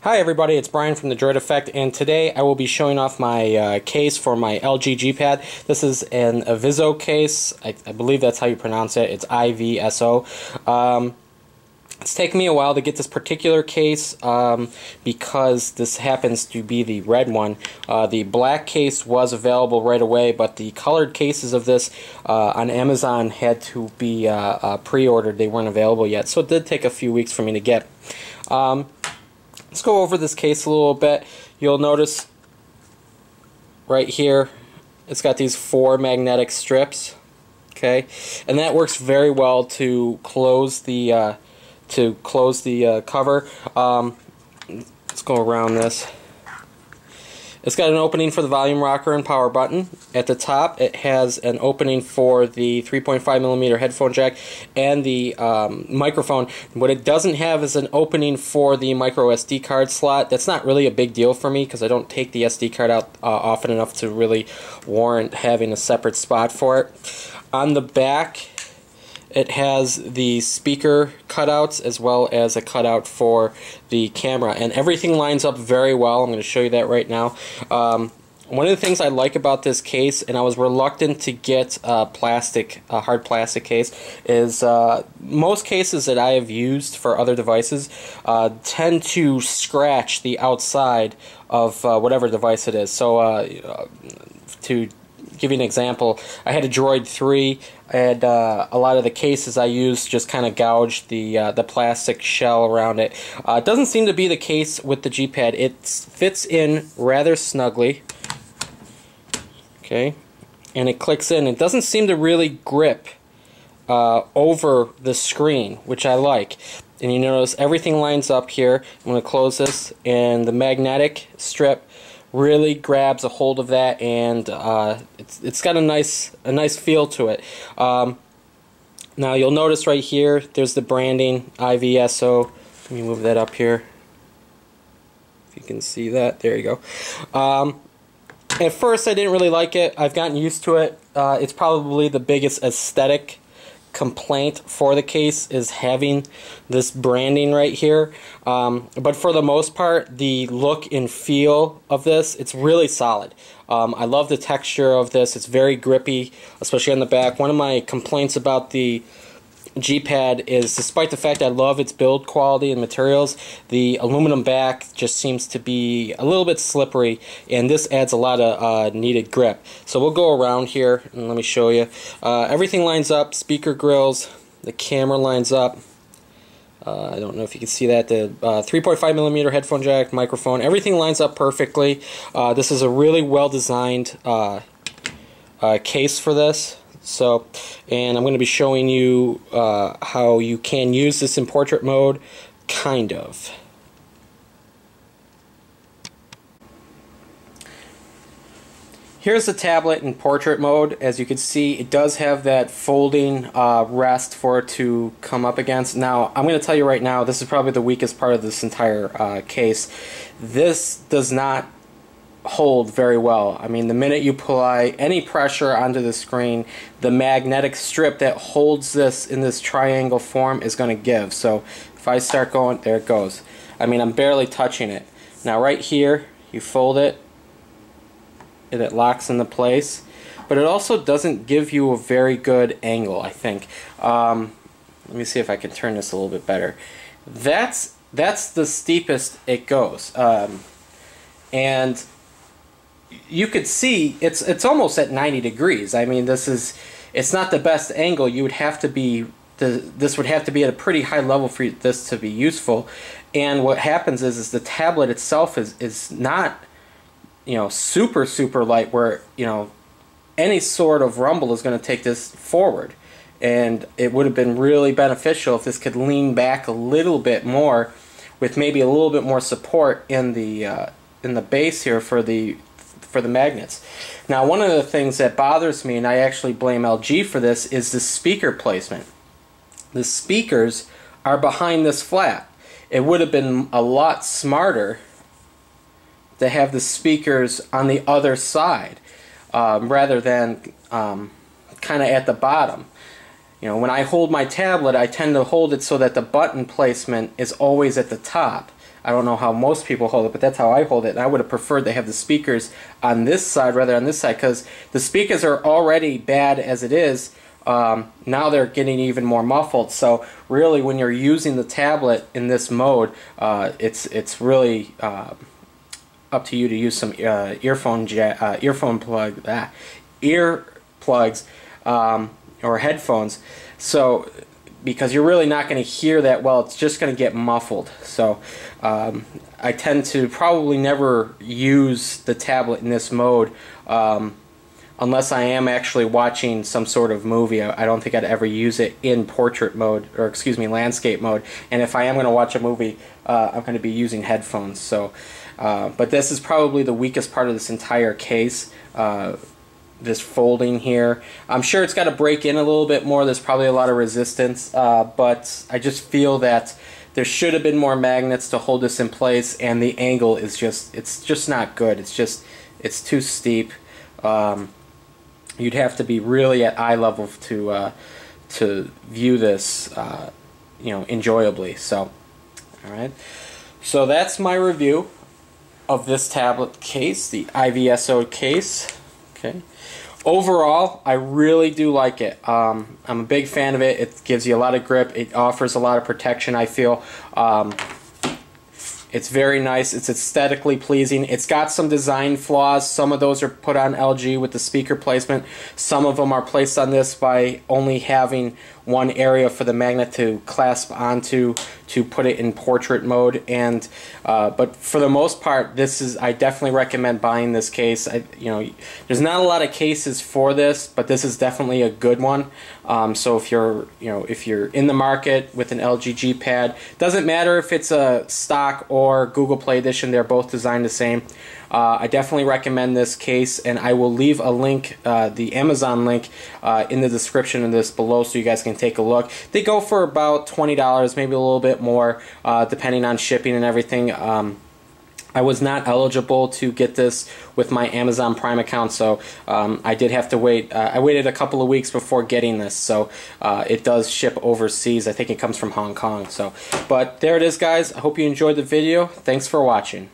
Hi everybody, it's Brian from the Droid Effect, and today I will be showing off my case for my LG G-Pad. This is an IVSO case. I believe that's how you pronounce it. It's IVSO. It's taken me a while to get this particular case because this happens to be the red one. The black case was available right away, but the colored cases of this on Amazon had to be pre-ordered. They weren't available yet, so it did take a few weeks for me to get. Let's go over this case a little bit. You'll notice right here it's got these 4 magnetic strips, okay, and that works very well to close the cover. Let's go around this. It's got an opening for the volume rocker and power button. At the top it has an opening for the 3.5mm headphone jack and the microphone. What it doesn't have is an opening for the micro SD card slot. That's not really a big deal for me because I don't take the SD card out often enough to really warrant having a separate spot for it. On the back it has the speaker cutouts as well as a cutout for the camera, and everything lines up very well. I'm going to show you that right now. One of the things I like about this case, and I was reluctant to get a hard plastic case, is most cases that I have used for other devices tend to scratch the outside of whatever device it is. So to give you an example, I had a Droid 3, and a lot of the cases I used just kind of gouged the plastic shell around it. It doesn't seem to be the case with the G-Pad. It fits in rather snugly, okay, and it clicks in. It doesn't seem to really grip over the screen, which I like. And you notice everything lines up here. I'm going to close this, and the magnetic strip really grabs a hold of that, and it's got a nice feel to it. Now you'll notice right here there's the branding IVSO. Let me move that up here if you can see that. There you go. At first I didn't really like it. I've gotten used to it. It's probably the biggest aesthetic complaint for the case is having this branding right here, but for the most part the look and feel of this, it's really solid. I love the texture of this. It's very grippy, especially on the back. One of my complaints about the G-Pad is, despite the fact I love its build quality and materials, the aluminum back just seems to be a little bit slippery, and this adds a lot of needed grip. So we'll go around here and let me show you. Everything lines up, speaker grills, the camera lines up. I don't know if you can see that. The 3.5mm headphone jack, microphone, everything lines up perfectly. This is a really well designed case for this. So, and I'm going to be showing you how you can use this in portrait mode, kind of. Here's the tablet in portrait mode. As you can see, it does have that folding rest for it to come up against. Now, I'm going to tell you right now, this is probably the weakest part of this entire case. This does not hold very well. I mean, the minute you apply any pressure onto the screen, the magnetic strip that holds this in this triangle form is going to give. So if I start going, there it goes. I mean, I'm barely touching it. Now right here, you fold it and it locks into place, but it also doesn't give you a very good angle, I think. Let me see if I can turn this a little bit better. That's the steepest it goes, and you could see it's almost at 90 degrees. I mean, it's not the best angle. You would have to be this would have to be at a pretty high level for this to be useful. And what happens is the tablet itself is not, you know, super light where, you know, any sort of rumble is going to take this forward. And it would have been really beneficial if this could lean back a little bit more, with maybe a little bit more support in the base here for the magnets. Now, one of the things that bothers me, and I actually blame LG for this, is the speaker placement. The speakers are behind this flap. It would have been a lot smarter to have the speakers on the other side rather than kind of at the bottom. You know, when I hold my tablet, I tend to hold it so that the button placement is always at the top. I don't know how most people hold it, but that's how I hold it. And I would have preferred to have the speakers on this side rather than on this side, because the speakers are already bad as it is. Now they're getting even more muffled. So really, when you're using the tablet in this mode, it's really up to you to use some ear plugs or headphones. So because you're really not going to hear that well, it's just going to get muffled. So I tend to probably never use the tablet in this mode unless I am actually watching some sort of movie. I don't think I'd ever use it in portrait mode, or excuse me, landscape mode. And if I am going to watch a movie, I'm going to be using headphones. So, but this is probably the weakest part of this entire case. This folding here. I'm sure it's got to break in a little bit more. There's probably a lot of resistance, but I just feel that there should have been more magnets to hold this in place, and the angle is it's just not good. It's too steep. You'd have to be really at eye level to view this, enjoyably. So, all right. So that's my review of this tablet case, the IVSO case. Okay. Overall, I really do like it. I'm a big fan of it. It gives you a lot of grip. It offers a lot of protection, I feel. It's very nice. It's aesthetically pleasing. It's got some design flaws. Some of those are put on LG with the speaker placement. Some of them are placed on this by only having one area for the magnet to clasp onto to put it in portrait mode. And but for the most part, I definitely recommend buying this case. There's not a lot of cases for this, but this is definitely a good one. So if you're in the market with an LG G Pad, doesn't matter if it's a stock or Google Play Edition, they're both designed the same. I definitely recommend this case, and I will leave a link, the Amazon link, in the description of this below, so you guys can take a look. They go for about $20, maybe a little bit more, depending on shipping and everything. I was not eligible to get this with my Amazon Prime account, so I did have to wait. I waited a couple of weeks before getting this, so it does ship overseas. I think it comes from Hong Kong. But there it is, guys. I hope you enjoyed the video. Thanks for watching.